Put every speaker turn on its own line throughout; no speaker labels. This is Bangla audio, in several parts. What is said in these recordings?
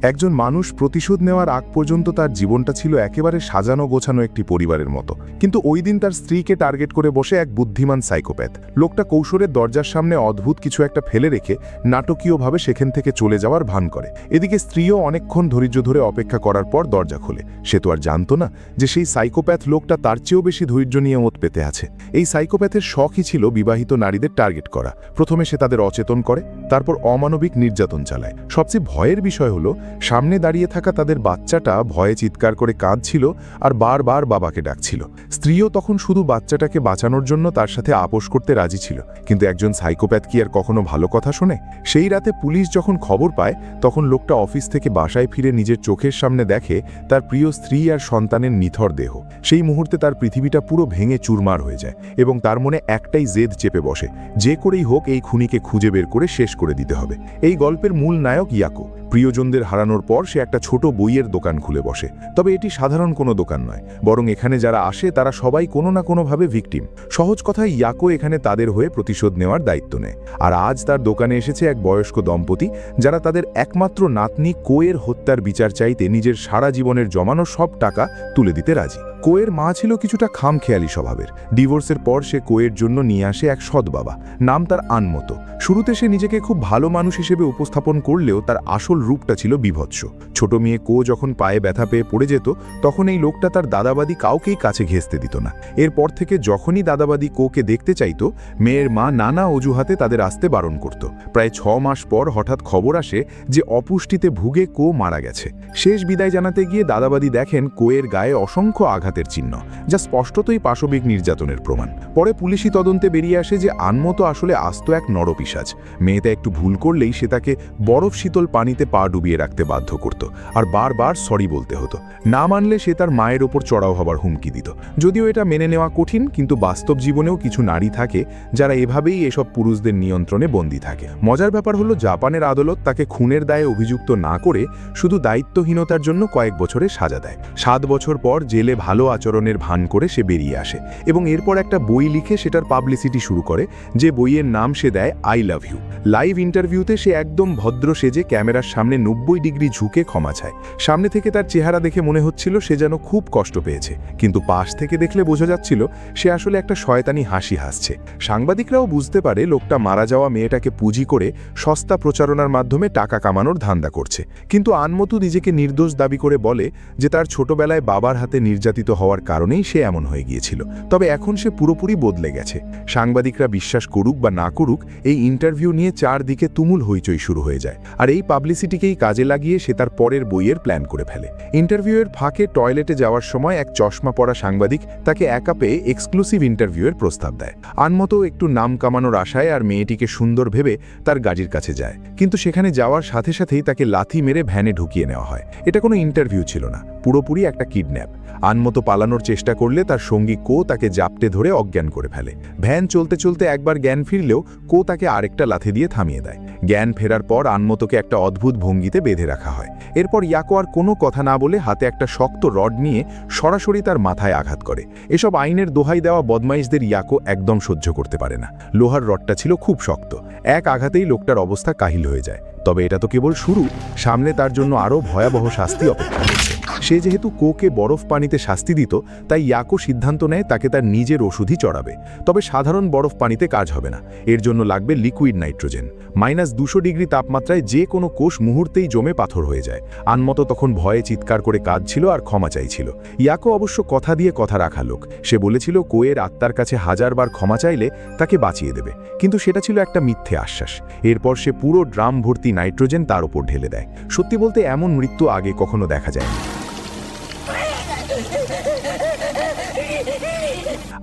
একজন মানুষ প্রতিশোধ নেওয়ার আগ পর্যন্ত তার জীবনটা ছিল একেবারে সাজানো গোছানো একটি পরিবারের মতো, কিন্তু ওই দিন তার স্ত্রীকে টার্গেট করে বসে এক বুদ্ধিমান সাইকোপ্যাথ। লোকটা কৌশলের দরজার সামনে অদ্ভুত কিছু একটা ফেলে রেখে নাটকীয়ভাবে সেখান থেকে চলে যাওয়ার ভান করে। এদিকে স্ত্রীও অনেকক্ষণ ধৈর্য ধরে অপেক্ষা করার পর দরজা খোলে। সে তো আর জানত না যে সেই সাইকোপ্যাথ লোকটা তার চেয়েও বেশি ধৈর্য নিয়ে ওত পেতে আছে। এই সাইকোপ্যাথের শখই ছিল বিবাহিত নারীদের টার্গেট করা। প্রথমে সে তাদের অচেতন করে, তারপর অমানবিক নির্যাতন চালায়। সবচেয়ে ভয়ের বিষয় হলো, সামনে দাঁড়িয়ে থাকা তাদের বাচ্চাটা ভয়ে চিৎকার করে কাঁদছিল আর বারবার বাবাকে ডাকছিল। স্ত্রীও তখন শুধু বাচ্চাটাকে বাঁচানোর জন্য তার সাথে আপোষ করতে রাজি ছিল। কিন্তু একজন সাইকোপ্যাথ কি আর কখনো ভালো কথা শোনে? সেই রাতে পুলিশ যখন খবর পায়, তখন লোকটা অফিস থেকে বাসায় ফিরে নিজের চোখের সামনে দেখে তার প্রিয় স্ত্রী আর সন্তানের নিথর দেহ। সেই মুহূর্তে তার পৃথিবীটা পুরো ভেঙে চুরমার হয়ে যায় এবং তার মনে একটাই জেদ চেপে বসে, যে করেই হোক এই খুনিকে খুঁজে বের করে শেষ করে দিতে হবে। এই গল্পের মূল নায়ক ইয়াকো। প্রিয়জনদের হারানোর পর সে একটা ছোট বইয়ের দোকান খুলে বসে। তবে এটি সাধারণ কোনো দোকান নয়, বরং এখানে যারা আসে তারা সবাই কোনো না কোনোভাবে ভিকটিম। সহজ কথায় ইয়াকো এখানে তাদের হয়ে প্রতিশোধ নেওয়ার দায়িত্ব নেয়। আর আজ তার দোকানে এসেছে এক বয়স্ক দম্পতি, যারা তাদের একমাত্র নাতনি কোয়ের হত্যার বিচার চাইতে নিজের সারা জীবনের জমানো সব টাকা তুলে দিতে রাজি। কোয়ের মা ছিল কিছুটা খামখেয়ালি স্বভাবের। ডিভোর্সের পর সে কোয়ের জন্য নিয়ে আসে এক সৎ বাবা, নাম তার আনমতো। শুরুতে সে নিজেকে খুব ভালো মানুষ হিসেবে উপস্থাপন করলেও তার আসল রূপটা ছিল বীভৎস। ছোট মেয়ে কো যখন পায়ে ব্যথা পেয়ে পড়ে যেত, তখন এই লোকটা তার দাদাবাদি কাউকেই কাছে ঘেঁষতে দিত না। এরপর থেকে যখনই দাদাবাদি কোকে দেখতে চাইত, মেয়ের মা নানা অজুহাতে তাদের আসতে বারণ করত। প্রায় 6 মাস পর হঠাৎ খবর আসে যে অপুষ্টিতে ভুগে কো মারা গেছে। শেষ বিদায় জানাতে গিয়ে দাদাবাদি দেখেন কোয়ের গায়ে অসংখ্য আঘাতের চিহ্ন, যা স্পষ্টতই পাশবিক নির্যাতনের প্রমাণ। পরে পুলিশি তদন্তে বেরিয়ে আসে যে আনমতো আসলে আস্ত এক নরপিশাচ। মেয়েটা একটু ভুল করলেই সে তাকে বরফ শীতল পানিতে পা ডুবিয়ে রাখতে বাধ্য করত আর বারবার সরি বলতে হতো। না মানলে সে তার মায়ের ওপর চড়াও হবার হুমকি দিত। যদিও এটা মেনে নেওয়া কঠিন, কিন্তু বাস্তব জীবনেও কিছু নারী থাকে যারা এভাবেই এসব পুরুষদের নিয়ন্ত্রণে বন্দী থাকে। মজার ব্যাপার হলো, জাপানের আদালত তাকে খুনের দায়ে অভিযুক্ত না করে শুধু দায়িত্বহীনতার জন্য কয়েক বছরের সাজা দেয়। 7 বছর পর জেলে ভালো আচরণের ভান করে সে বেরিয়ে আসে এবং এরপর একটা বই লিখে সেটার পাবলিসিটি শুরু করে, যে বইয়ের নাম সে দেয় আই লাভ ইউ। লাইভ ইন্টারভিউতে সে একদম ভদ্র সেজে ক্যামেরার সামনে 90 ডিগ্রি ঝুঁকে ক্ষমা চায়। সামনে থেকে তার চেহারা দেখে মনে হচ্ছিল সে যেন খুব কষ্ট পেয়েছে, কিন্তু পাশ থেকে দেখলে বোঝা যাচ্ছিল সে আসলে একটা শয়তানি হাসি হাসছে। সাংবাদিকরাও বুঝতে পারে লোকটা মারা যাওয়া মেয়েটাকে পুঁজি করে সস্তা প্রচারণার মাধ্যমে টাকা কামানোর ধান্দা করছে। কিন্তু আনমতো নিজেকে নির্দোষ দাবি করে বলে যে তার ছোটবেলায় বাবার হাতে নির্যাতিত হওয়ার কারণেই সে এমন হয়ে গিয়েছিল। তবে এখন সে পুরোপুরি বদলে গেছে। সাংবাদিকরা বিশ্বাস করুক বা না করুক, এই ইন্টারভিউ নিয়ে চারদিকে তুমুল হইচই শুরু হয়ে যায়। আর এই পাবলিসিটিকেই কাজে লাগিয়ে সে তার পরের বইয়ের প্ল্যান করে ফেলে। ইন্টারভিউয়ের ফাঁকে টয়লেটে যাওয়ার সময় এক চশমা পরা সাংবাদিক তাকে একা পেয়ে এক্সক্লুসিভ ইন্টারভিউয়ের প্রস্তাব দেয়। আনমতো একটু নাম কামানোর আশায় আর মেয়েটিকে সুন্দর ভেবে তার গাড়ির কাছে যায়, কিন্তু সেখানে যাওয়ার সাথে সাথেই তাকে লাথি মেরে ভ্যানে ঢুকিয়ে নেওয়া হয়। এটা কোনো ইন্টারভিউ ছিল না, পুরোপুরি একটা কিডন্যাপ। আনমতো পালানোর চেষ্টা করলে তার সঙ্গী কো তাকে জাপটে ধরে অজ্ঞান করে ফেলে। ভ্যান চলতে চলতে একবার জ্ঞান ফিরলেও কো তাকে আরেকটা লাথি দিয়ে থামিয়ে দেয়। জ্ঞান ফেরার পর আনমতোকে একটা অদ্ভুত ভঙ্গিতে বেঁধে রাখা হয়। এরপর ইয়াকো আর কোনো কথা না বলে হাতে একটা শক্ত রড নিয়ে সরাসরি তার মাথায় আঘাত করে। এসব আইনের দোহাই দেওয়া বদমাইশদের ইয়াকো একদম সহ্য করতে পারে না। লোহার রডটা ছিল খুব শক্ত, এক আঘাতেই লোকটার অবস্থা কাহিল হয়ে যায়। তবে এটা তো কেবল শুরু, সামনে তার জন্য আরও ভয়াবহ শাস্তি অপেক্ষা করছে। সে যেহেতু কোকে বরফ পানিতে শাস্তি দিত, তাই ইয়াকো সিদ্ধান্ত নেয় তাকে তার নিজের ওষুধই চড়াবে। তবে সাধারণ বরফ পানিতে কাজ হবে না, এর জন্য লাগবে লিকুইড নাইট্রোজেন। -200 ডিগ্রি তাপমাত্রায় যে কোনো কোষ মুহূর্তেই জমে পাথর হয়ে যায়। আনমতো তখন ভয়ে চিৎকার করে কাঁদছিল আর ক্ষমা চাইছিল। ইয়াকো অবশ্য কথা দিয়ে কথা রাখা লোক। সে বলেছিল কোয়ের আত্মার কাছে 1000 বার ক্ষমা চাইলে তাকে বাঁচিয়ে দেবে, কিন্তু সেটা ছিল একটা মিথ্যে আশ্বাস। এরপর সে পুরো ড্রাম ভর্তি নাইট্রোজেন তার উপর ঢেলে দেয়। সত্যি বলতে এমন মৃত্যু আগে কখনো দেখা যায়নি।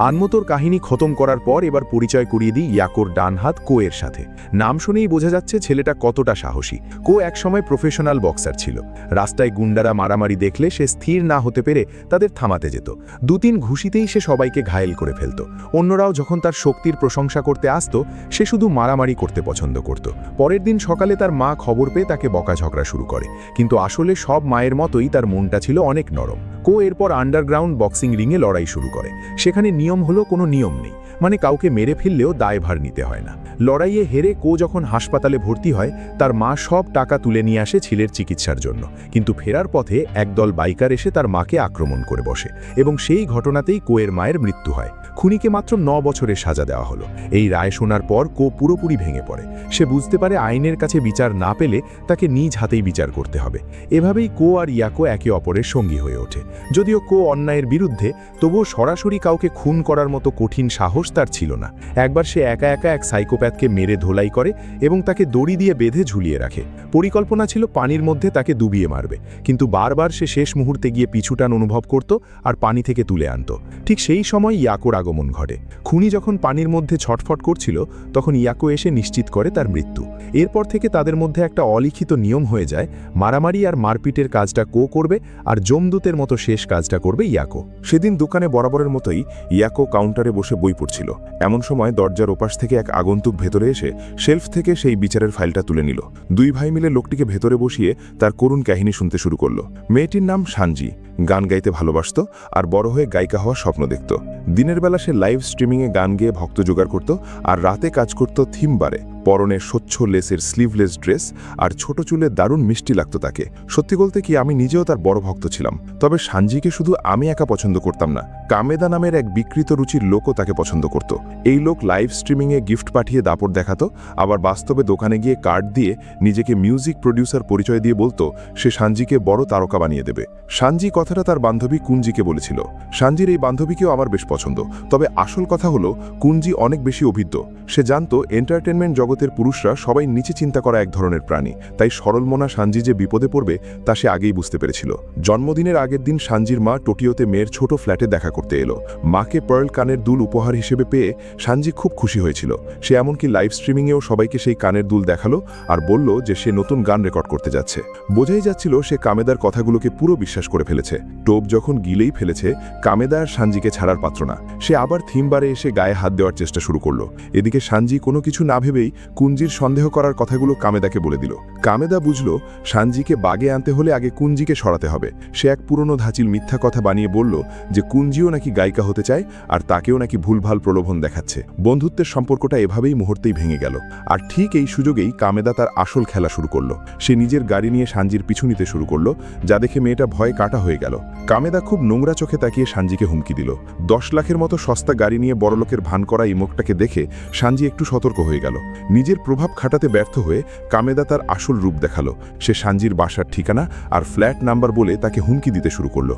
আনমতোর কাহিনী খতম করার পর এবার পরিচয় করিয়ে দিই ইয়াকোর ডান হাত কোয়ের সাথে। নাম শুনেই বোঝা যাচ্ছে ছেলেটা কতটা সাহসী। কো একসময় প্রফেশনাল বক্সার ছিল। রাস্তায় গুন্ডারা মারামারি দেখলে সে স্থির না হতে পেরে তাদের থামাতে যেত। 2-3 ঘুষিতেই সে সবাইকে ঘায়েল করে ফেলত। অন্যরাও যখন তার শক্তির প্রশংসা করতে আসত, সে শুধু মারামারি করতে পছন্দ করত। পরের দিন সকালে তার মা খবর পেয়ে তাকে বকাঝগড়া শুরু করে, কিন্তু আসলে সব মায়ের মতোই তার মনটা ছিল অনেক নরম। কো এরপর আন্ডারগ্রাউন্ড বক্সিং রিংয়ে লড়াই শুরু করে। সেখানে
নিয়ম হলো কোনো নিয়ম নেই, মানে কাউকে মেরে ফেললেও দায়ভার নিতে হয় না। লড়াইয়ে হেরে কো যখন হাসপাতালে ভর্তি হয়, তার মা সব টাকা তুলে নিয়ে আসে ছেলের চিকিৎসার জন্য, কিন্তু ফেরার পথে একদল বাইকার এসে তার মাকে আক্রমণ করে বসে এবং সেই ঘটনাতেই কোয়ের মায়ের মৃত্যু হয়। খুনিকে মাত্র 9 বছরের সাজা দেওয়া হলো। এই রায় শোনার পর কো পুরোপুরি ভেঙে পড়ে। সে বুঝতে পারে আইনের কাছে বিচার না পেলে তাকে নিজ হাতেই বিচার করতে হবে। এভাবেই কো আর ইয়াকো একে অপরের সঙ্গী হয়ে ওঠে। যদিও কো অন্যায়ের বিরুদ্ধে, তবুও সরাসরি কাউকে খুন করার মতো কঠিন সাহস তার ছিল না। একবার সে একা একা এক সাইকোপ্যাথকে মেরে ধোলাই করে এবং তাকে দড়ি দিয়ে বেঁধে ঝুলিয়ে রাখে। পরিকল্পনা ছিল পানির মধ্যে তাকে ডুবিয়ে মারবে, কিন্তু বারবার সে শেষ মুহূর্তে গিয়ে পিছুটান অনুভব করত আর পানি থেকে তুলে আনত। ঠিক সেই সময় ইয়াকোর আগমন ঘটে। খুনি যখন পানির মধ্যে ছটফট করছিল, তখন ইয়াকো এসে নিশ্চিত করে তার মৃত্যু। এরপর থেকে তাদের মধ্যে একটা অলিখিত নিয়ম হয়ে যায়, মারামারি আর মারপিটের কাজটা কো করবে আর যমদূতের মতো শেষ কাজটা করবে ইয়াকো।
সেদিন দোকানে বরাবরের মতোই ইয়াকো কাউন্টারে বসে বই পড়ছিল। এমন সময় দরজার ওপাশ থেকে এক আগন্তুক ভেতরে এসে শেলফ থেকে সেই বিচারের ফাইলটা তুলে নিল। দুই ভাই মিলে লোকটিকে ভেতরে বসিয়ে তার করুণ কাহিনী শুনতে শুরু করলো। মেয়েটির নাম সানজি, গান গাইতে ভালোবাসত আর বড় হয়ে গায়িকা হওয়ার স্বপ্ন দেখত। দিনের বেলা সে লাইভ স্ট্রিমিংয়ে গান গেয়ে ভক্ত জোগাড় করত আর রাতে কাজ করত থিম বারে। পরনে স্বচ্ছ লেসের স্লিভলেস ড্রেস আর ছোট চুলে দারুণ মিষ্টি লাগত তাকে। সত্যি বলতে কি, আমি নিজেও তার বড় ভক্ত ছিলাম। তবে সানজিকে শুধু আমি একা পছন্দ করতাম না, কামেদা নামের এক বিকৃত রুচির লোকও তাকে পছন্দ করত। এই লোক লাইভ স্ট্রিমিংয়ে গিফট পাঠিয়ে দাপট দেখাতো, আবার বাস্তবে দোকানে গিয়ে কার্ড দিয়ে নিজেকে মিউজিক প্রডিউসার পরিচয় দিয়ে বলতো সে সানজিকে বড় তারকা বানিয়ে দেবে। সানজি কথাটা তার বান্ধবী কুঞ্জিকে বলেছিল। সানজির এই বান্ধবীকেও আমার বেশ পছন্দ। তবে আসল কথা হলো, কুঞ্জি অনেক বেশি অভিজ্ঞ। সে জানতো এন্টারটেনমেন্ট জগতের পুরুষরা সবাই নিচে চিন্তা করা এক ধরনের প্রাণী, তাই সরলমনা সানজি যে বিপদে পড়বে তা সে আগেই বুঝতে পেরেছিল। জন্মদিনের আগের দিন সানজির মা টোকিওতে মেয়ের ছোট ফ্ল্যাটে দেখা করতে এলো। মাকে পার্ল কানের দুল উপহার হিসেবে পেয়ে সানজি খুব খুশি হয়েছিল। সে এমনকি লাইভ স্ট্রিমিংয়েও সবাইকে সেই কানের দুল দেখালো আর বলল যে সে নতুন গান রেকর্ড করতে যাচ্ছে। বোঝাই যাচ্ছিল সে কামেদার কথাগুলোকে পুরো বিশ্বাস করে ফেলেছে। টোপ যখন গিলেই ফেলেছে, কামেদা আর সানজিকে ছাড়ার পাত্র না। সে আবার থিমবারে এসে গায়ে হাত দেওয়ার চেষ্টা শুরু করলো। এদিকে সানজি কোনো কিছু না ভেবেই কুঞ্জির সন্দেহ করার কথাগুলো কামেদাকে বলে দিল। কামেদা বুঝল সানজিকে বাগে আনতে হলে আগে কুঞ্জিকে সরাতে হবে। সে এক পুরনো ধাঁচিল মিথ্যা কথা বানিয়ে বলল যে কুঞ্জিও নাকি গায়িকা হতে চায় আর তাকেও নাকি ভুলভাল প্রলোভন দেখাচ্ছে। বন্ধুত্বের সম্পর্কটা এভাবেই মুহূর্তেই ভেঙে গেল। আর ঠিক এই সুযোগেই কামেদা তার আসল খেলা শুরু করলো। সে নিজের গাড়ি নিয়ে সানজির পিছু নিতে শুরু করলো, যা দেখে মেয়েটা ভয়ে কাটা হয়ে গেল। কামেদা খুব নোংরা চোখে তাকিয়ে সানজিকে হুমকি দিল। 10 লাখের মতো সস্তা গাড়ি নিয়ে বড়লোকের ভান করা এই মুখটাকে দেখে সানজি একটু সতর্ক হয়ে গেল। নিজের প্রভাব খাটাতে ব্যর্থ হয়ে কামেদা তার আসল রূপ দেখালো। সে সানজির বাসার ঠিকানা আর ফ্ল্যাট নাম্বার বলে তাকে হুমকি দিতে শুরু করলো।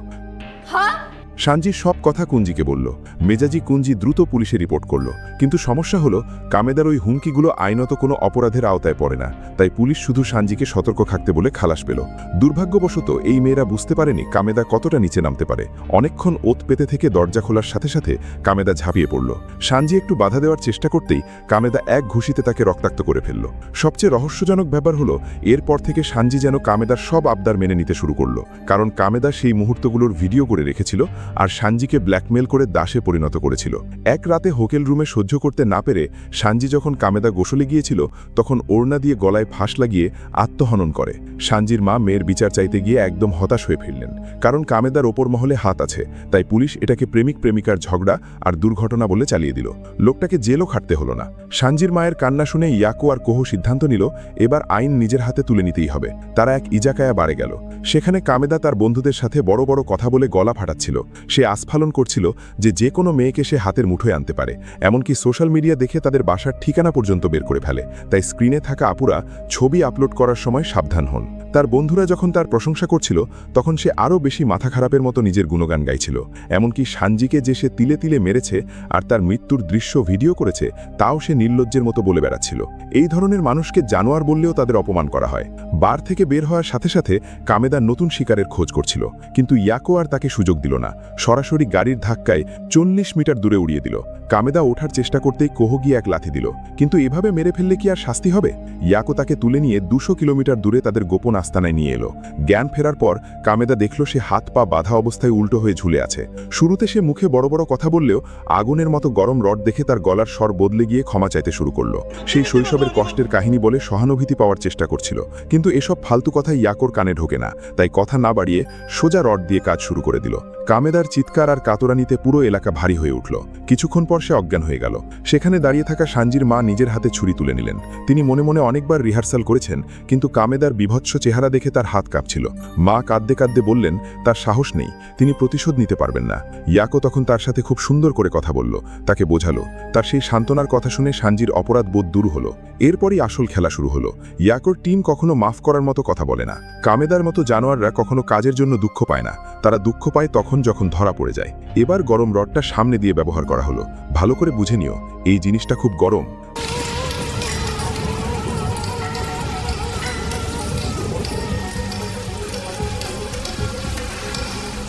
সানজি সব কথা কুঞ্জিকে বলল। মেজাজি কুঞ্জি দ্রুত পুলিশে রিপোর্ট করল, কিন্তু সমস্যা হলো কামেদার ওই হুমকিগুলো আইনত কোনো অপরাধের আওতায় পড়ে না। তাই পুলিশ শুধু সানজিকে সতর্ক থাকতে বলে খালাস পেল। দুর্ভাগ্যবশত এই মেয়েরা বুঝতে পারেনি কামেদা কতটা নিচে নামতে পারে। অনেকক্ষণ ওত পেতে থেকে দরজা খোলার সাথে সাথে কামেদা ঝাঁপিয়ে পড়ল। সানজি একটু বাধা দেওয়ার চেষ্টা করতেই কামেদা এক ঘুষিতে তাকে রক্তাক্ত করে ফেলল। সবচেয়ে রহস্যজনক ব্যাপার হলো, এরপর থেকে সানজি যেন কামেদার সব আবদার মেনে নিতে শুরু করলো, কারণ কামেদা সেই মুহূর্তগুলোর ভিডিও করে রেখেছিল আর সানজিকে ব্ল্যাকমেল করে দাসে পরিণত করেছিল। এক রাতে হোটেল রুমে সহ্য করতে না পেরে সানজি যখন কামেদা গোসলে গিয়েছিল, তখন ওড়না দিয়ে গলায় ফাঁস লাগিয়ে আত্মহনন করে। সানজির মা মেয়ের বিচার চাইতে গিয়ে একদম হতাশ হয়ে ফিরলেন, কারণ কামেদার ওপর মহলে হাত আছে। তাই পুলিশ এটাকে প্রেমিক প্রেমিকার ঝগড়া আর দুর্ঘটনা বলে চালিয়ে দিল। লোকটাকে জেলও খাটতে হলো না। সানজির মায়ের কান্না শুনে ইয়াকো আর কোহো সিদ্ধান্ত নিল এবার আইন নিজের হাতে তুলে নিতেই হবে। তারা এক ইজাকায়া বারে গেল। সেখানে কামেদা তার বন্ধুদের সাথে বড় বড় কথা বলে গলা ফাটাচ্ছিল। সে আস্ফালন করছিল যে কোনো মেয়েকে সে হাতের মুঠোয় আনতে পারে, এমনকি সোশ্যাল মিডিয়া দেখে তাদের বাসার ঠিকানা পর্যন্ত বের করে ফেলে। তাই স্ক্রিনে থাকা আপুরা ছবি আপলোড করার সময় সাবধান হন। তার বন্ধুরা যখন তার প্রশংসা করছিল, তখন সে আরও বেশি মাথা খারাপের মতো নিজের গুণগান গাইছিল। এমনকি সানজিকে যে সে তিলে তিলে মেরেছে আর তার মৃত্যুর দৃশ্য ভিডিও করেছে, তাও সে নির্লজ্জের মতো বলে বেড়াচ্ছিল। এই ধরনের মানুষকে জানোয়ার বললেও তাদের অপমান করা হয়। বার থেকে বের হওয়ার সাথে সাথে কামেদা নতুন শিকারের খোঁজ করছিল, কিন্তু ইয়াকো আর তাকে সুযোগ দিল না। সরাসরি গাড়ির ধাক্কায় 40 মিটার দূরে উড়িয়ে দিল। কামেদা ওঠার চেষ্টা করতেই কোহো গিয়ে এক লাথি দিল, কিন্তু এভাবে মেরে ফেললে কি আর শাস্তি হবে? ইয়াকো তাকে তুলে নিয়ে 200 কিলোমিটার দূরে তাদের গোপন আস্তানায় নিয়ে এলো। জ্ঞান ফেরার পর কামেদা দেখল সে হাত পা বাঁধা অবস্থায় উল্টো হয়ে ঝুলে আছে। শুরুতে সে মুখে বড় বড় কথা বললেও আগুনের মতো গরম রড দেখে তার গলার স্বর বদলে গিয়ে ক্ষমা চাইতে শুরু করলো। সেই শৈশবের কষ্টের কাহিনী বলে সহানুভূতি পাওয়ার চেষ্টা করছিল, কিন্তু এসব ফালতু কথা ইয়াকোর কানে ঢোকে না, তাই কথা না বাড়িয়ে সোজা রড দিয়ে কাজ শুরু করে দিল। কামেদার চিৎকার আর কাতরানিতে পুরো এলাকা ভারী হয়ে উঠল। কিছুক্ষণ পর সে অজ্ঞান হয়ে গেল। সেখানে দাঁড়িয়ে থাকা সানজির মা নিজের হাতে ছুরি তুলে নিলেন। তিনি মনে মনে অনেকবার রিহার্সাল করেছেন, কিন্তু কামেদার বিভৎস চেহারা দেখে তার হাত কাঁপছিল। মা কাঁদতে কাঁদতে বললেন তার সাহস নেই, তিনি প্রতিশোধ নিতে পারবেন না। ইয়াকো তখন তার সাথে খুব সুন্দর করে কথা বলল, তাকে বোঝালো। তার সেই সান্ত্বনার কথা শুনে সানজির অপরাধ বোধ দূর হলো। এরপরই আসল খেলা শুরু হলো। ইয়াকোর টিম কখনো মাফ করার মতো কথা বলে না। কামেদার মতো জানোয়াররা কখনো কাজের জন্য দুঃখ পায় না, তারা দুঃখ পায় তখন যখন ধরা পড়ে যায়। এবার গরম রডটা সামনে দিয়ে ব্যবহার করা হলো। ভালো করে বুঝে নিও, এই জিনিসটা খুব গরম।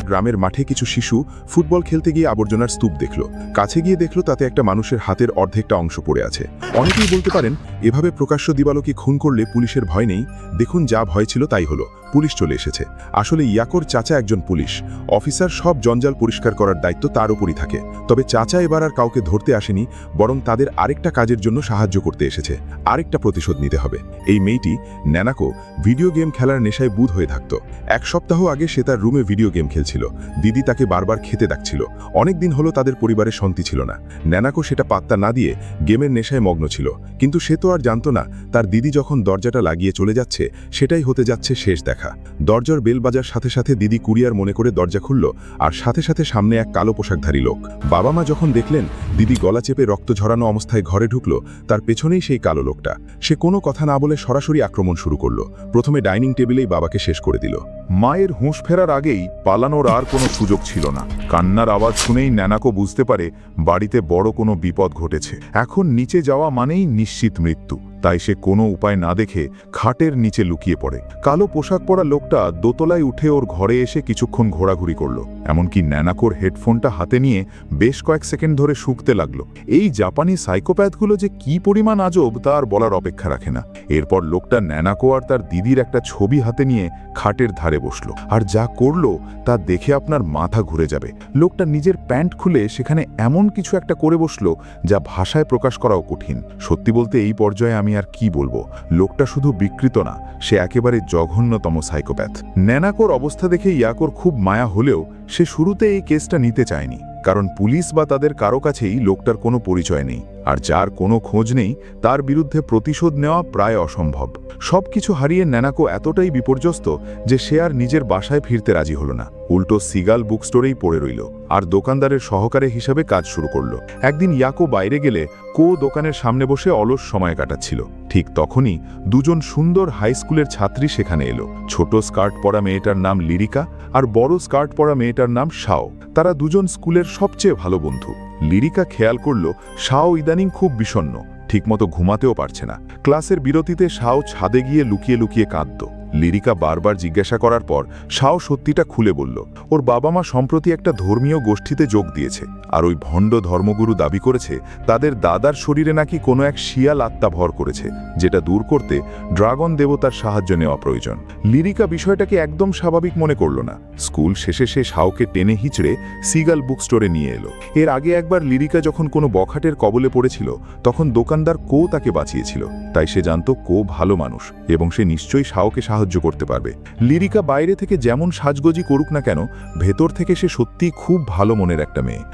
গ্রামের মাঠে কিছু শিশু ফুটবল খেলতে গিয়ে আবর্জনার স্তূপ দেখল। কাছে গিয়ে দেখল তাতে একটা মানুষের হাতের অর্ধেকটা অংশ পড়ে আছে। অনেকেই বলতে পারেন এভাবে প্রকাশ্য দিবালোকে খুন করলে পুলিশের ভয় নেই। দেখুন, যা ভয় ছিল তাই হলো, পুলিশ চলে এসেছে। আসলে ইয়াকোর চাচা একজন পুলিশ অফিসার, সব জঞ্জাল পরিষ্কার করার দায়িত্ব তার উপরই থাকে। তবে চাচা এবার আর কাউকে ধরতে আসেনি, বরং তাদের আরেকটা কাজের জন্য সাহায্য করতে এসেছে। আরেকটা প্রতিশোধ নিতে হবে। এই মেয়েটি ন্যানাকো ভিডিও গেম খেলার নেশায় বুঁদ হয়ে থাকত। এক সপ্তাহ আগে সে তার রুমে ভিডিও গেম খেলছিল। দিদি তাকে বারবার খেতে ডাকছিল। অনেকদিন হলো তাদের পরিবারে শান্তি ছিল না। ন্যানাকো সেটা পাত্তা না দিয়ে গেমের নেশায় মগ্ন ছিল, কিন্তু সে তো আর জানত না তার দিদি যখন দরজাটা লাগিয়ে চলে যাচ্ছে সেটাই হতে যাচ্ছে শেষ দেখা। দরজার বেল বাজার সাথে সাথে দিদি কুরিয়ার মনে করে দরজা খুলল, আর সাথে সাথে সামনে এক কালো পোশাকধারী লোক। বাবা মা যখন দেখলেন দিদি গলা চেপে রক্ত ঝরানো অবস্থায় ঘরে ঢুকলো, তার পেছনেই সেই কালো লোকটা। সে কোনো কথা না বলে সরাসরি আক্রমণ শুরু করলো। প্রথমে ডাইনিং টেবিলেই বাবাকে শেষ করে দিল।
মায়ের হুঁশ ফেরার আগেই পালানোর আর কোনো সুযোগ ছিল না। কান্নার আওয়াজ শুনেই ন্যানাকো বুঝতে পারে বাড়িতে বড় কোনো বিপদ ঘটেছে। এখন নিচে যাওয়া মানেই নিশ্চিত মৃত্যু, তাই সে কোনো উপায় না দেখে খাটের নিচে লুকিয়ে পড়ে। কালো পোশাক পরা লোকটা দোতলায় উঠে ওর ঘরে এসে কিছুক্ষণ ঘোরাঘুরি করলো। এমনকি ন্যানাকোর হেডফোনটা হাতে নিয়ে বেশ কয়েক সেকেন্ড ধরে শুঁকতে লাগলো। এই জাপানি সাইকোপ্যাথগুলো যে কি পরিমাণ আজব তা আর বলার অপেক্ষা রাখে না। এরপর লোকটা ন্যানাকো আর তার দিদির একটা ছবি হাতে নিয়ে খাটের ধারে বসলো, আর যা করলো তা দেখে আপনার মাথা ঘুরে যাবে। লোকটা নিজের প্যান্ট খুলে সেখানে এমন কিছু একটা করে বসলো যা ভাষায় প্রকাশ করাও কঠিন। সত্যি বলতে এই পর্যায়ে আমি আর কি বলবো, লোকটা শুধু বিকৃত না, সে একেবারে জঘন্যতম সাইকোপ্যাথ। ন্যানাকোর অবস্থা দেখে ইয়াকোর খুব মায়া হলেও সে শুরুতে এই কেসটা নিতে চায়নি, কারণ পুলিশ বা তাদের কারো কাছেই লোকটার কোনো পরিচয় নেই, আর যার কোনো খোঁজ নেই তার বিরুদ্ধে প্রতিশোধ নেওয়া প্রায় অসম্ভব। সবকিছু হারিয়ে ন্যানাকো এতটাই বিপর্যস্ত যে সে আর নিজের বাসায় ফিরতে রাজি হলো না। উল্টো সিগাল বুক স্টোরেই পড়ে রইল আর দোকানদারের সহকারে হিসাবে কাজ শুরু করলো। একদিন ইয়াকো বাইরে গেলে কো দোকানের সামনে বসে অলস সময় কাটাচ্ছিল। ঠিক তখনই দুজন সুন্দর হাই স্কুলের ছাত্রী সেখানে এলো। ছোট স্কার্ট পরা মেয়েটার নাম লিরিকা আর বড় স্কার্ট পরা মেয়েটার নাম শাও। তারা দুজন স্কুলের সবচেয়ে ভালো বন্ধু। লিরিকা খেয়াল করল শাও ইদানিং খুব বিষণ্ণ, ঠিকমতো ঘুমাতেও পারছে না। ক্লাসের বিরতিতে শাও ছাদে গিয়ে লুকিয়ে লুকিয়ে কাঁদত। লিরিকা বারবার জিজ্ঞাসা করার পর শাও সত্যিটা খুলে বলল, ওর বাবা মা সম্প্রতি একটা ধর্মীয় গোষ্ঠীতে যোগ দিয়েছে, আর ওই ভণ্ড ধর্মগুরু দাবি করেছে তাদের দাদার শরীরে নাকি কোনো এক শিয়াল আত্মা ভর করেছে, যেটা দূর করতে ড্রাগন দেবতার সাহায্য নেওয়া প্রয়োজন। লিরিকা বিষয়টাকে একদম স্বাভাবিক মনে করল না। স্কুল শেষে সে শাওকে টেনে হিচড়ে সিগাল বুক স্টোরে নিয়ে এলো। এর আগে একবার লিরিকা যখন কোনো বখাটের কবলে পড়েছিল তখন দোকানদার কো তাকে বাঁচিয়েছিল, তাই সে জানত কো ভালো মানুষ এবং সে নিশ্চয়ই শাওকে সাহায্য করতে পারবে। লিরিকা বাইরে থেকে যেমন সাজগোজি করুক না কেন, ভেতর থেকে সে সত্যি খুব ভালো মনের একটা মেয়ে।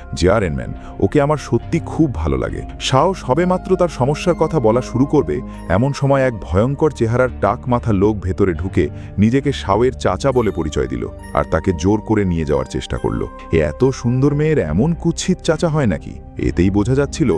ম্যান, ওকে আমার সত্যি খুব ভালো লাগে। শাও সবেমাত্র তার সমস্যার কথা বলা শুরু করবে, এমন সময় এক ভয়ঙ্কর চেহারার টাক মাথা লোক ভেতরে ঢুকে নিজেকে শাওয়ের চাচা বলে পরিচয় দিল আর তাকে জোর করে নিয়ে যাওয়ার চেষ্টা করলো। এত সুন্দর মেয়ের এমন কুৎসিত চাচা হয় নাকি? এতেই বোঝা যাচ্ছিল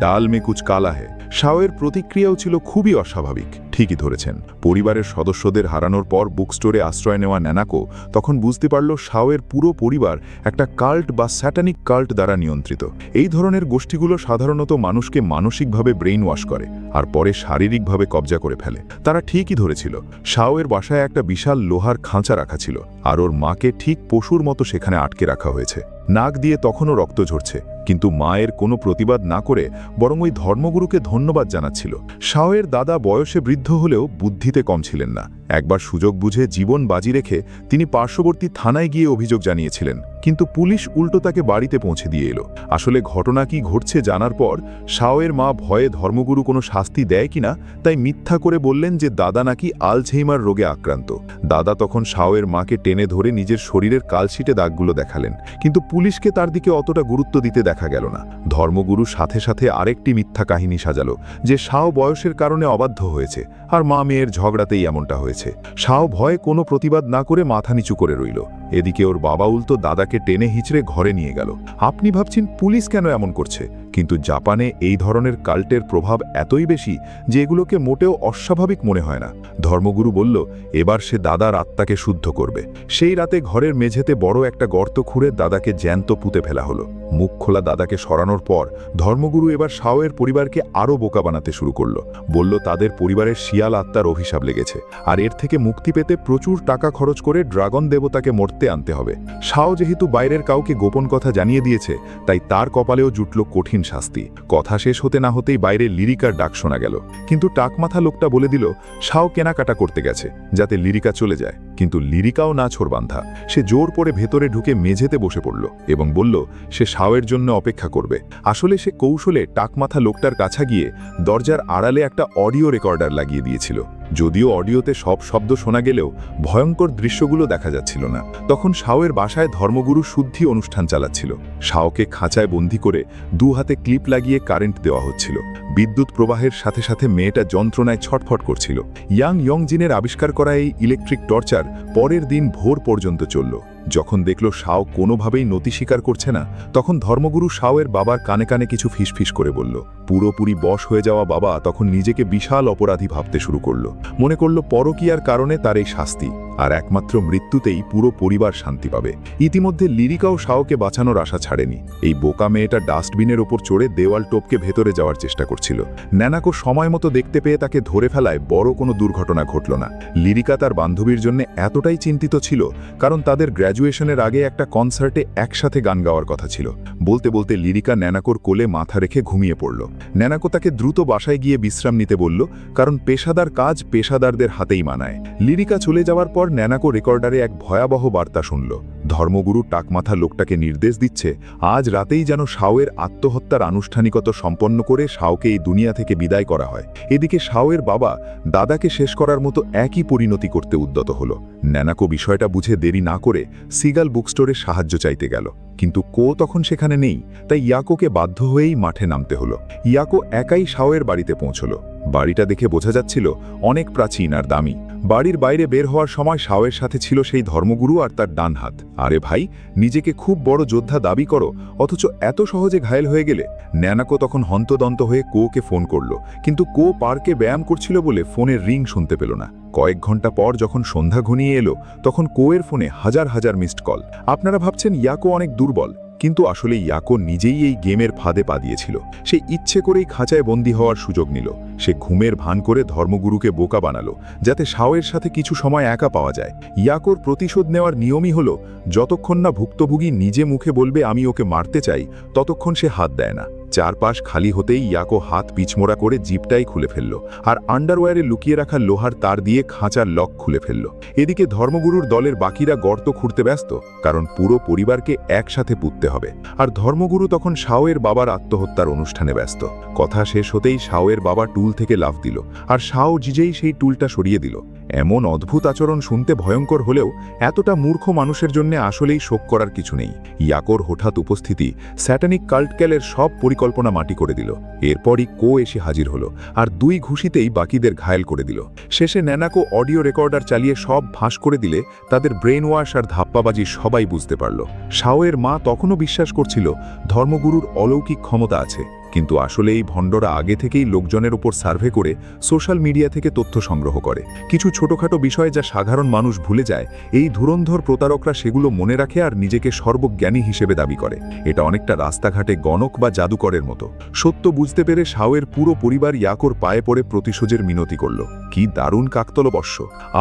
ডাল মে কুচ কালা হে। শাওয়ের প্রতিক্রিয়াও ছিল খুবই অস্বাভাবিক। ঠিকই ধরেছেন, পরিবারের সদস্যদের হারানোর পর বুক স্টোরে আশ্রয় নেওয়া ন্যানাকো তখন বুঝতে পারল শাওয়ের পুরো পরিবার একটা কাল্ট বা স্যাটানিক কাল্ট দ্বারা নিয়ন্ত্রিত। এই ধরনের গোষ্ঠীগুলো সাধারণত মানুষকে মানসিকভাবে ব্রেইন ওয়াশ করে আর পরে শারীরিকভাবে কবজা করে ফেলে। তারা ঠিকই ধরেছিল, শাওয়ের বাসায় একটা বিশাল লোহার খাঁচা রাখা ছিল আর ওর মাকে ঠিক পশুর মতো সেখানে আটকে রাখা হয়েছে। নাক দিয়ে তখনও রক্ত ঝরছে, কিন্তু মায়ের কোনো প্রতিবাদ না করে বরং ওই ধর্মগুরুকে ধন্যবাদ জানাচ্ছিল। শাওয়ের দাদা বয়সে বৃদ্ধ হলেও বুদ্ধিতে কম ছিলেন না। একবার সুযোগ বুঝে জীবন বাজি রেখে তিনি পার্শ্ববর্তী থানায় গিয়ে অভিযোগ জানিয়েছিলেন, কিন্তু পুলিশ উল্টো তাকে বাড়িতে পৌঁছে দিয়ে এলো। আসলে ঘটনা কি ঘটছে জানার পর শাওয়ের মা ভয়ে ধর্মগুরু কোনো শাস্তি দেয় কিনা তাই মিথ্যা করে বললেন যে দাদা নাকি আলঝেইমার রোগে আক্রান্ত। দাদা তখন শাওয়ের মাকে টেনে ধরে নিজের শরীরের কালশিটে দাগগুলো দেখালেন, কিন্তু পুলিশকে তার দিকে অতটা গুরুত্ব দিতে দেখা গেল না। ধর্মগুরু সাথে সাথে আরেকটি মিথ্যা কাহিনী সাজালো যে শাও বয়সের কারণে অবাধ্য হয়েছে আর মা মেয়ের ঝগড়াতেই এমনটা হয়েছে। শাও ভয়ে কোনো প্রতিবাদ না করে মাথা নিচু করে রইল। এদিকে ওর বাবা উল্টো দাদাকে টেনে হিঁচড়ে ঘরে নিয়ে গেল। আপনি ভাবছেন পুলিশ কেন এমন করছে, কিন্তু জাপানে এই ধরনের কাল্টের প্রভাব এতই বেশি যে এগুলোকে মোটেও অস্বাভাবিক মনে হয় না। ধর্মগুরু বলল এবার সে দাদার আত্মাকে শুদ্ধ করবে। সেই রাতে ঘরের মেঝেতে বড় একটা গর্ত খুঁড়ে দাদাকে জ্যান্ত পুঁতে ফেলা হলো। মুখ খোলা দাদাকে সরানোর পর ধর্মগুরু এবার শাওয়ের পরিবারকে আরও বোকা বানাতে শুরু করলো। বলল তাদের পরিবারের শিয়াল আত্মার অভিশাপ লেগেছে আর এর থেকে মুক্তি পেতে প্রচুর টাকা খরচ করে ড্রাগন দেবতাকে মরতে আনতে হবে। শাও যেহেতু বাইরের কাউকে গোপন কথা জানিয়ে দিয়েছে তাই তার কপালেও জুটল কঠিন শাস্তি। কথা শেষ হতে না হতেই বাইরে লিরিকার ডাক শোনা গেল, কিন্তু টাকমাথা লোকটা বলে দিল শাও কেনাকাটা করতে গেছে যাতে লিরিকা চলে যায়। কিন্তু লিরিকাও না ছোড়বান্ধা। সে জোর পরে ভেতরে ঢুকে মেঝেতে বসে পড়ল এবং বলল সে শাওয়ের জন্য অপেক্ষা করবে। আসলে সে কৌশলে টাকমাথা লোকটার কাছে গিয়ে দরজার আড়ালে একটা অডিও রেকর্ডার লাগিয়ে দিয়েছিল। যদিও অডিওতে সব শব্দ শোনা গেলেও ভয়ঙ্কর দৃশ্যগুলো দেখা যাচ্ছিল না। তখন শাওয়ের বাসায় ধর্মগুরু শুদ্ধি অনুষ্ঠান চালাচ্ছিল। শাওকে খাঁচায় বন্দি করে 2 হাতে ক্লিপ লাগিয়ে কারেন্ট দেওয়া হচ্ছিল। বিদ্যুৎ প্রবাহের সাথে সাথে মেয়েটা যন্ত্রণায় ছটফট করছিল। ইয়ংজিনের আবিষ্কার করা এই ইলেকট্রিক টর্চার পরের দিন ভোর পর্যন্ত চলল। যখন দেখল শাও কোনোভাবেই নতি স্বীকার করছে না, তখন ধর্মগুরু শাওয়ের বাবার কানে কানে কিছু ফিসফিস করে বলল। পুরোপুরি বশ হয়ে যাওয়া বাবা তখন নিজেকে বিশাল অপরাধী ভাবতে শুরু করল। মনে করল পরকীয়ার কারণে তার এই শাস্তি, আর একমাত্র মৃত্যুতেই পুরো পরিবার শান্তি পাবে। ইতিমধ্যে লিরিকাও শাওকে বাঁচানোর আশা ছাড়েনি। এই বোকা মেয়েটা ডাস্টবিনের ওপর চড়ে দেওয়াল টপকে ভেতরে যাওয়ার চেষ্টা করছিল। ন্যানাকো সময় মতো দেখতে পেয়ে তাকে ধরে ফেলায় বড় কোনো দুর্ঘটনা ঘটল না। লিরিকা তার বান্ধবীর জন্য এতটাই চিন্তিত ছিল কারণ তাদের গ্র্যাজুয়েশনের আগে একটা কনসার্টে একসাথে গান গাওয়ার কথা ছিল। বলতে বলতে লিরিকা ন্যানাকোর কোলে মাথা রেখে ঘুমিয়ে পড়ল। ন্যানাকো তাকে দ্রুত বাসায় গিয়ে বিশ্রাম নিতে বলল, কারণ পেশাদার কাজ পেশাদারদের হাতেই মানায়। লিরিকা চলে যাওয়ার পর ন্যানাকো রেকর্ডারে এক ভয়াবহ বার্তা শুনল। ধর্মগুরু টাকমাথা লোকটাকে নির্দেশ দিচ্ছে আজ রাতেই যেন শাওয়ের আত্মহত্যার আনুষ্ঠানিকতা সম্পন্ন করে শাওকে এই দুনিয়া থেকে বিদায় করা হয়। এদিকে শাওয়ের বাবা দাদাকে শেষ করার মতো একই পরিণতি করতে উদ্যত হল। ন্যানাকো বিষয়টা বুঝে দেরি না করে সিগাল বুকস্টোরে সাহায্য চাইতে গেল, কিন্তু কো তখন সেখানে নেই। তাই ইয়াকোকে বাধ্য হয়েই মাঠে নামতে হলো। ইয়াকো একাই শাওয়ের বাড়িতে পৌঁছল। বাড়িটা দেখে বোঝা যাচ্ছিল অনেক প্রাচীন আর দামি। বাড়ির বাইরে বের হওয়ার সময় শাওয়ের সাথে ছিল সেই ধর্মগুরু আর তার ডান হাত। আরে ভাই, নিজেকে খুব বড় যোদ্ধা দাবি করো, অথচ এত সহজে ঘায়েল হয়ে গেলে। ন্যানাকো তখন হন্তদন্ত হয়ে কোকে ফোন করল, কিন্তু কো পার্কে ব্যায়াম করছিল বলে ফোনের রিং শুনতে পেল না। কয়েক ঘন্টা পর যখন সন্ধ্যা ঘনিয়ে এলো তখন কোয়ের ফোনে হাজার হাজার মিসড কল। আপনারা ভাবছেন ইয়াকো অনেক দুর্বল, কিন্তু আসলে ইয়াকো নিজেই এই গেমের ফাঁদে পা দিয়েছিল। সে ইচ্ছে করেই খাঁচায় বন্দী হওয়ার সুযোগ নিল। সে ঘুমের ভান করে ধর্মগুরুকে বোকা বানালো যাতে শাওয়ের সাথে কিছু সময় একা পাওয়া যায়। ইয়াকোর প্রতিশোধ নেওয়ার নিয়মই হলো যতক্ষণ না ভুক্তভোগী নিজে মুখে বলবে আমি ওকে মারতে চাই, ততক্ষণ সে হাত দেয় না। চারপাশ খালি হতেই ইয়াকো হাত পিছমোড়া করে জিপটাই খুলে ফেলল আর আন্ডারওয়্যারে লুকিয়ে রাখা লোহার তার দিয়ে খাঁচার লক খুলে ফেলল। এদিকে ধর্মগুরুর দলের বাকিরা গর্ত খুঁড়তে ব্যস্ত, কারণ পুরো পরিবারকে একসাথে পুঁততে হবে। আর ধর্মগুরু তখন শাওয়ের বাবার আত্মহত্যার অনুষ্ঠানে ব্যস্ত। কথা শেষ হতেই শাওয়ের বাবা টুল থেকে লাফ দিল আর শাও জিজেই সেই টুলটা সরিয়ে দিল। এমন অদ্ভুত আচরণ শুনতে ভয়ঙ্কর হলেও এতটা মূর্খ মানুষের জন্য আসলেই শোক করার কিছু নেই। ইয়াকোর হঠাৎ উপস্থিতি স্যাটানিক কাল্টক্যালের সব পরিকল্পনা মাটি করে দিল। এরপরই কো এসে হাজির হলো আর 2 ঘুষিতেই বাকিদের ঘায়েল করে দিল। শেষে ন্যানাকো অডিও রেকর্ডার চালিয়ে সব ফাঁস করে দিলে তাদের ব্রেন ওয়াশ আর ধাপ্পাবাজি সবাই বুঝতে পারল। শাওয়ের মা তখনও বিশ্বাস করছিল ধর্মগুরুর অলৌকিক ক্ষমতা আছে, কিন্তু আসলে এই ভণ্ডরা আগে থেকেই লোকজনের উপর সার্ভে করে সোশ্যাল মিডিয়া থেকে তথ্য সংগ্রহ করে। কিছু ছোটখাটো বিষয় যা সাধারণ মানুষ ভুলে যায়, এই ধুরন্ধর প্রতারকরা সেগুলো মনে রাখে আর নিজেকে সর্বজ্ঞানী হিসেবে দাবি করে। এটা অনেকটা রাস্তাঘাটে গণক বা জাদুকরের মতো। সত্য বুঝতে পেরে শাওয়ের পুরো পরিবার ইয়াকোর পায়ে পড়ে প্রতিশোধের মিনতি করল। কি দারুণ কাকতলবর্ষ!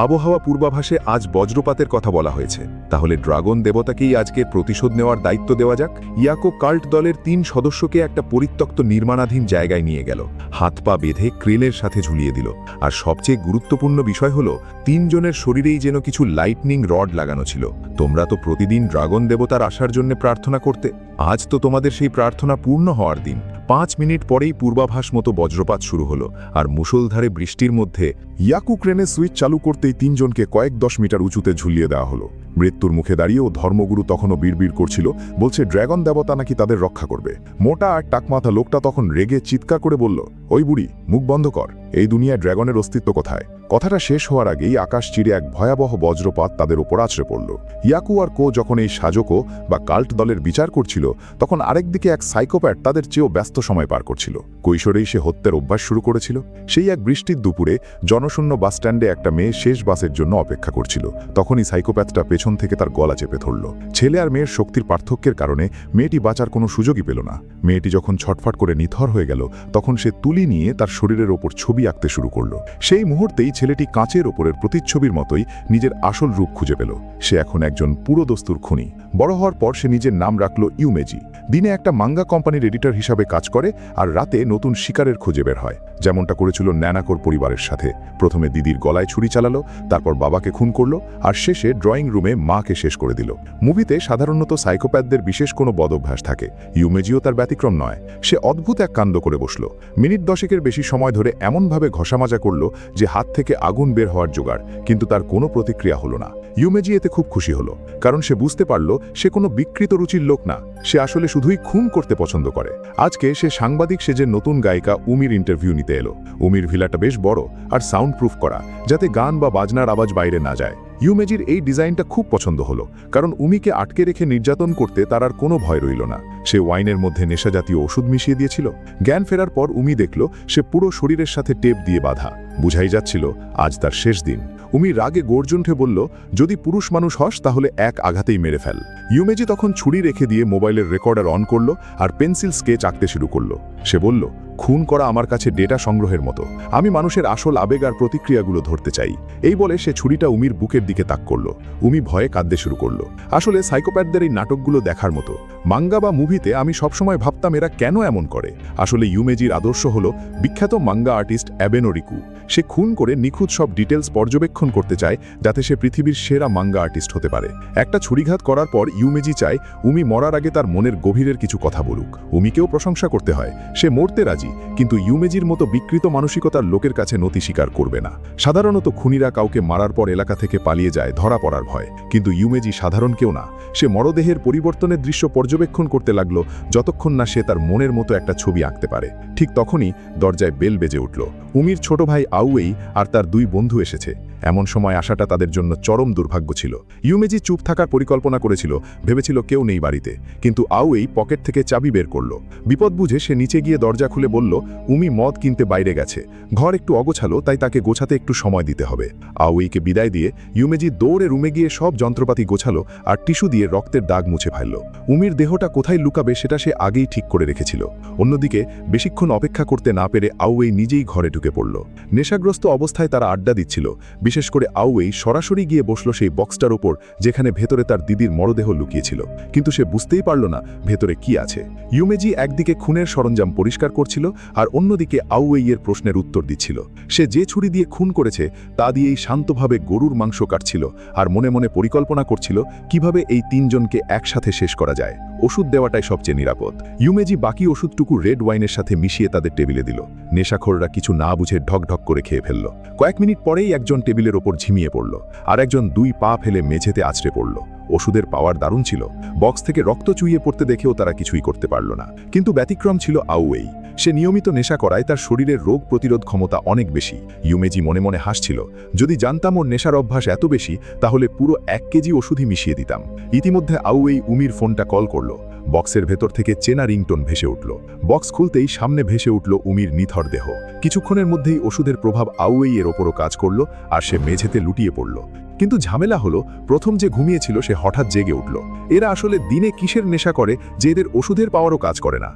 আবহাওয়া পূর্বাভাসে আজ বজ্রপাতের কথা বলা হয়েছে, তাহলে ড্রাগন দেবতাকেই আজকে প্রতিশোধ নেওয়ার দায়িত্ব দেওয়া যাক। ইয়াকো কাল্ট দলের 3 সদস্যকে একটা পরিত্যক্ত
নির্মাণাধীন জায়গায় নিয়ে গেল, হাত পা বেঁধে ক্রেনের সাথে ঝুলিয়ে দিল। আর সবচেয়ে গুরুত্বপূর্ণ বিষয় হলো 3 জনের শরীরেই যেন কিছু লাইটনিং রড লাগানো ছিল। তোমরা তো প্রতিদিন ড্রাগন দেবতার আসার জন্য প্রার্থনা করতে, আজ তো তোমাদের সেই প্রার্থনা পূর্ণ হওয়ার দিন। 5 মিনিট পরেই পূর্বাভাস মতো বজ্রপাত শুরু হলো, আর মুষলধারে বৃষ্টির মধ্যে
ইয়াকু ক্রেনের সুইচ চালু করতেই 3 জনকে কয়েক 10 মিটার উঁচুতে ঝুলিয়ে দেওয়া হলো। মৃত্যুর মুখে দাঁড়িয়েও ধর্মগুরু তখনও বিড়বিড় করছিল, বলছে ড্রাগন দেবতা নাকি তাদের রক্ষা করবে। মোটা আর টাকমাথা লোকটা তখন রেগে চিৎকার করে বলল, ওই বুড়ি, মুখ বন্ধ কর, এই দুনিয়ায় ড্রাগনের অস্তিত্ব কোথায়? কথাটা শেষ হওয়ার আগেই আকাশ চিরে এক ভয়াবহ বজ্রপাত তাদের ওপর আছড়ে পড়ল। ইয়াকু আর কো যখন এই সাজকো বা কাল্ট দলের বিচার করছিল, তখন আরেকদিকে এক সাইকোপ্যাট তাদের চেয়েও ব্যস্ত সময় পার করছিল। কৈশোরেই সে হত্যার অভ্যাস শুরু করেছিল। সেই এক বৃষ্টির দুপুরে জনশূন্য বাসস্ট্যান্ডে একটা মেয়ে শেষ বাসের জন্য অপেক্ষা করছিল। তখনই সাইকোপ্যাথটা পেছন থেকে তার গলা চেপে ধরল। ছেলে আর মেয়ের শক্তির পার্থক্যের কারণে মেয়েটি বাঁচার কোনো সুযোগই পেল না। মেয়েটি যখন ছটফট করে নিথর হয়ে গেল, তখন সে তুলি নিয়ে তার শরীরের ওপর ছবি আঁকতে শুরু করল। সেই মুহূর্তেই ছেলেটি কাঁচের ওপরের প্রতিচ্ছবির মতোই নিজের আসল রূপ খুঁজে পেল। সে এখন একজন পুরোদস্তুর খুনি। বড় হওয়ার পর সে নিজের নাম রাখল ইউমেজি। দিনে একটা মাঙ্গা কোম্পানির এডিটর হিসাবে কাজ করে, আর রাতে নতুন শিকারের খোঁজে বের হয়, যেমনটা করেছিল ন্যানাকোর পরিবারের সাথে। প্রথমে দিদির গলায় ছুরি চালালো, তারপর বাবাকে খুন করলো, আর শেষে ড্রয়িং রুমে মাকে শেষ করে দিল। মুভিতে সাধারণত সাইকোপ্যাথদের বিশেষ কোনো বদভ্যাস থাকে, ইউমেজিও তার ব্যতিক্রম নয়। সে অদ্ভুত এক কাণ্ড করে বসল। মিনিট 10 বেশি সময় ধরে এমনভাবে ঘষামাজা করল যে হাত থেকে আগুন বের হওয়ার জোগাড়, কিন্তু তার কোনো প্রতিক্রিয়া হলো না। ইউমেজি এতে খুব খুশি হলো, কারণ সে বুঝতে পারল সে কোনো বিকৃত রুচির লোক না, সে আসলে শুধুই খুন করতে পছন্দ করে। আজকে সে সাংবাদিক সেজে নতুন গায়িকা উমির ইন্টারভিউ নিতে এলো। উমির ভিলাটা বেশ বড় আর সাউন্ড প্রুফ করা, যাতে গান বা বাজনার আওয়াজ বাইরে না যায়। ইউমেজির এই ডিজাইনটা খুব পছন্দ হলো, কারণ উমিকে আটকে রেখে নির্যাতন করতে তার আর কোনো ভয় রইল না। সে ওয়াইনের মধ্যে নেশাজাতীয় ওষুধ মিশিয়ে দিয়েছিল। জ্ঞান ফেরার পর উমি দেখল সে পুরো শরীরের সাথে টেপ দিয়ে বাঁধা। বুঝাই যাচ্ছিল আজ তার শেষ দিন। উমি রাগে গর্জন উঠে বলল, যদি পুরুষ মানুষ হস তাহলে এক আঘাতেই মেরে ফেল। ইউমেজি তখন ছুরি রেখে দিয়ে মোবাইলের রেকর্ডার অন করলো আর পেন্সিল স্কেচ আঁকতে শুরু করলো। সে বলল, খুন করা আমার কাছে ডেটা সংগ্রহের মতো, আমি মানুষের আসল আবেগ আর প্রতিক্রিয়াগুলো ধরতে চাই। এই বলে সে ছুরিটা উমির বুকের দিকে তাক করল। উমি ভয়ে কাঁদতে শুরু করলো। আসলে সাইকোপ্যাথদের এই নাটকগুলো দেখার মতো। মাঙ্গা বা মুভিতে আমি সবসময় ভাবতাম এরা কেন এমন করে। আসলে ইউমেজির আদর্শ হলো বিখ্যাত মাঙ্গা আর্টিস্ট অ্যাবেনো রিকু। সে খুন করে নিখুঁত সব ডিটেলস পর্যবেক্ষণ করতে চায়, যাতে সে পৃথিবীর সেরা মাঙ্গা আর্টিস্ট হতে পারে। একটা ছুরিঘাত করার পর ইউমেজি চায় উমি মরার আগে তার মনের গভীরের কিছু কথা বলুক। উমিকেও প্রশংসা করতে হয়, সে মরতে রাজি, কিন্তু ইউমেজির মতো বিকৃত মানসিকতার লোকের কাছে নতি স্বীকার করবে না। সাধারণত খুনিরা কাউকে মারার পর এলাকা থেকে পালিয়ে যায় ধরা পড়ার ভয়, কিন্তু ইউমেজি সাধারণ কেউ না। সে মরদেহের পরিবর্তনের দৃশ্য পর্যবেক্ষণ করতে লাগলো, যতক্ষণ না সে তার মনের মতো একটা ছবি আঁকতে পারে। ঠিক তখনই দরজায় বেল বেজে উঠল। উমির ছোট ভাই আউয়েই আর তার 2 বন্ধু এসেছে। এমন সময় আসাটা তাদের জন্য চরম দুর্ভাগ্য ছিল। ইউমেজি চুপ থাকার পরিকল্পনা করেছিল, ভেবেছিল কেউ নেই বাড়িতে, কিন্তু আউয়েই পকেট থেকে চাবি বের করল। বিপদ বুঝে সে নিচে গিয়ে দরজা খুলে বলল, উমি মদ কিনতে বাইরে গেছে, ঘর একটু অগোছালো, তাই তাকে গোছাতে একটু সময় দিতে হবে। আউয়েইকে বিদায় দিয়ে ইউমেজি দৌড়ে রুমে গিয়ে সব যন্ত্রপাতি গোছালো আর টিস্যু দিয়ে রক্তের দাগ মুছে ফেলল। উমির দেহটা কোথায় লুকাবে সেটা সে আগেই ঠিক করে রেখেছিল। অন্যদিকে বেশিক্ষণ অপেক্ষা করতে না পেরে আউয়েই নিজেই ঘরে ঢুকে পড়ল। নেশাগ্রস্ত অবস্থায় তারা আড্ডা দিচ্ছিল। বিশেষ করে আউয়েই সরাসরি গিয়ে বসল সেই বক্সটার উপর, যেখানে ভেতরে তার দিদির মরদেহ লুকিয়েছিল, কিন্তু সে বুঝতেই পারল না ভেতরে কি আছে। ইউমেজি একদিকে খুনের সরঞ্জাম পরিষ্কার করছিল, আর অন্যদিকে আউয়েইয়ের প্রশ্নের উত্তর দিচ্ছিল। সে যে ছুরি দিয়ে খুন করেছে তা দিয়েই শান্তভাবে গরুর মাংস কাটছিল, আর মনে মনে পরিকল্পনা করছিল কিভাবে এই 3 জনকে একসাথে শেষ করা যায়। ওষুধ দেওয়াটাই সবচেয়ে নিরাপদ। ইউমেজি বাকি ওষুধটুকু রেড ওয়াইনের সাথে মিশিয়ে তাদের টেবিলে দিল। নেশাখোররা কিছু না বুঝে ঢকঢক করে খেয়ে ফেলল। কয়েক মিনিট পরেই একজন টেবিলের ওপর ঝিমিয়ে পড়ল, আর একজন 2 পা ফেলে মেঝেতে আছড়ে পড়ল। ওষুধের পাওয়ার দারুণ ছিল। বক্স থেকে রক্ত চুইয়ে পড়তে দেখেও তারা কিছুই করতে পারল না। কিন্তু ব্যতিক্রম ছিল আউয়েই। সে নিয়মিত নেশা করায় তার শরীরের রোগ প্রতিরোধ ক্ষমতা অনেক বেশি। ইউমেজি মনে মনে হাসছিল, যদি জানতাম ওর নেশার অভ্যাস এত বেশি, তাহলে পুরো 1 কেজি ওষুধই মিশিয়ে দিতাম। ইতিমধ্যে আউয়েই উমির ফোনটা কল করল। বক্সের ভেতর থেকে চেনা রিংটোন ভেসে উঠল। বক্স খুলতেই সামনে ভেসে উঠল উমির নিথর দেহ। কিছুক্ষণের মধ্যেই ওষুধের প্রভাব আউয়েই এর ওপরও কাজ করল, আর সে মেঝেতে লুটিয়ে পড়ল। কিন্তু ঝামেলা হলো, প্রথম যে ঘুমিয়েছিল সে হঠাৎ জেগে উঠল। এরা আসলে দিনে কিসের নেশা করে যে এদের ওষুধের পাওয়ারও কাজ করে না।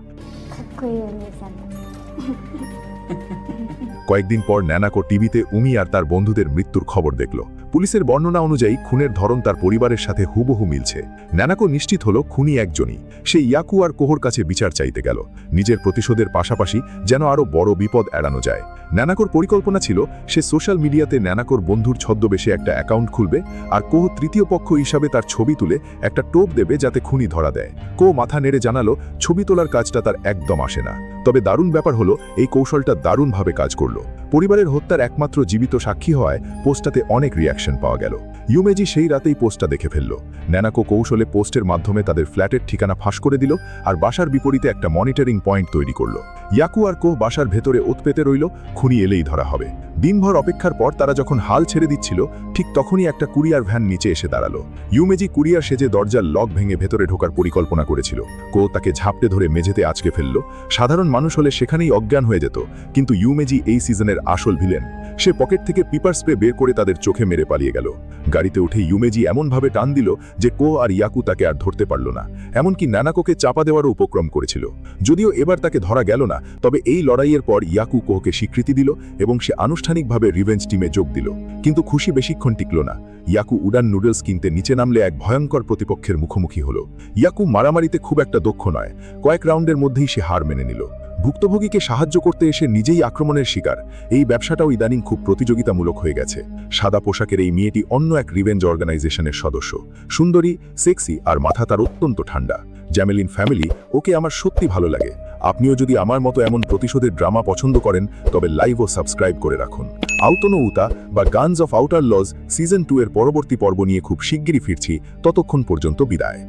কয়েকদিন পর ন্যানাকো টিভিতে উমি আর তার বন্ধুদের মৃত্যুর খবর দেখল।
পুলিশের বর্ণনা অনুযায়ী খুনের ধরন তার পরিবারের সাথে হুবহু মিলছে। ন্যানাকো নিশ্চিত হলো খুনি একজনই। সে ইয়াকু আর কোহর কাছে বিচার চাইতে গেল, নিজের প্রতিশোধের পাশাপাশি যেন আরও বড় বিপদ এড়ানো যায়। ন্যানাকোর পরিকল্পনা ছিল সে সোশ্যাল মিডিয়াতে ন্যানাকোর বন্ধুর ছদ্মবেশে একটা অ্যাকাউন্ট খুলবে, আর কোহ তৃতীয় পক্ষ হিসাবে তার ছবি তুলে একটা টোপ দেবে যাতে খুনি ধরা দেয়। কোহ মাথা নেড়ে জানালো ছবি তোলার কাজটা তার একদম আসে না। তবে দারুণ ব্যাপার হলো এই কৌশলটা দারুণভাবে কাজ করলো। পরিবারের হত্যার একমাত্র জীবিত সাক্ষী হওয়ায় পোস্টটাতে অনেক রিয়াকশন পাওয়া গেল। ইউমেজি সেই রাতেই পোস্টটা দেখে ফেলল। ন্যানাকো কৌশলে পোস্টের মাধ্যমে তাদের ফ্ল্যাটের ঠিকানা ফাঁস করে দিল আর বাসার বিপরীতে একটা মনিটরিং পয়েন্ট তৈরি করল। ইয়াকু আর কোহ বাসার ভেতরে ওত পেতে রইল, খুনি এলেই ধরা হবে। দিনভর অপেক্ষার পর তারা যখন হাল ছেড়ে দিচ্ছিল, ঠিক তখনই একটা কুরিয়ার ভ্যান নিচে এসে দাঁড়ালো। ইউমেজি কুরিয়ার সেজে দরজার লক ভেঙে ভেতরে ঢোকার পরিকল্পনা করেছিল। কোহ তাকে ঝাপটে ধরে মেঝেতে আঁচকে ফেলল। সাধারণ মানুষ হলে সেখানেই অজ্ঞান হয়ে যেত, কিন্তু ইউমেজি এই সিজনের আসল ভিলেন। সে পকেট থেকে পিপার স্প্রে বের করে তাদের চোখে মেরে পালিয়ে গেল। গাড়িতে উঠে ইউমেজি এমনভাবে টান দিল যে কোহ আর ইয়াকু তাকে আর ধরতে পারল না। এমনকি ন্যানাকোকে চাপা দেওয়ারও উপক্রম করেছিল। যদিও এবার তাকে ধরা গেল না, তবে এই লড়াইয়ের পর ইয়াকু কোহকে স্বীকৃতি দিল এবং সে আনুষ্ঠানিকভাবে রিভেঞ্জ টিমে যোগ দিল। কিন্তু খুশি বেশিক্ষণ টিকল না। ইয়াকু উডান নুডলস কিনতে নিচে নামলে এক ভয়ঙ্কর প্রতিপক্ষের মুখোমুখি হলো। ইয়াকু মারামারিতে খুব একটা দক্ষ নয়, কয়েক রাউন্ডের মধ্যেই সে হার মেনে নিল। ভুক্তভোগীকে সাহায্য করতে এসে নিজেই আক্রমণের শিকার। এই ব্যবসাটাও ইদানিং খুব প্রতিযোগিতামূলক হয়ে গেছে। সাদা পোশাকের এই মেয়েটি অন্য এক রিভেঞ্জ অর্গানাইজেশনের সদস্য। সুন্দরী, সেক্সি আর মাথা তার অত্যন্ত ঠান্ডা। জ্যামেলিন ফ্যামিলি, ওকে আমার সত্যি ভালো লাগে। আপনিও যদি আমার মতো এমন প্রতিশোধের ড্রামা পছন্দ করেন তবে লাইভ ও সাবস্ক্রাইব করে রাখুন। আউতনো উতা বা guns of outer laws season 2 এর পরবর্তী পর্ব নিয়ে খুব শিগগিরই ফিরছি। ততক্ষণ পর্যন্ত বিদায়।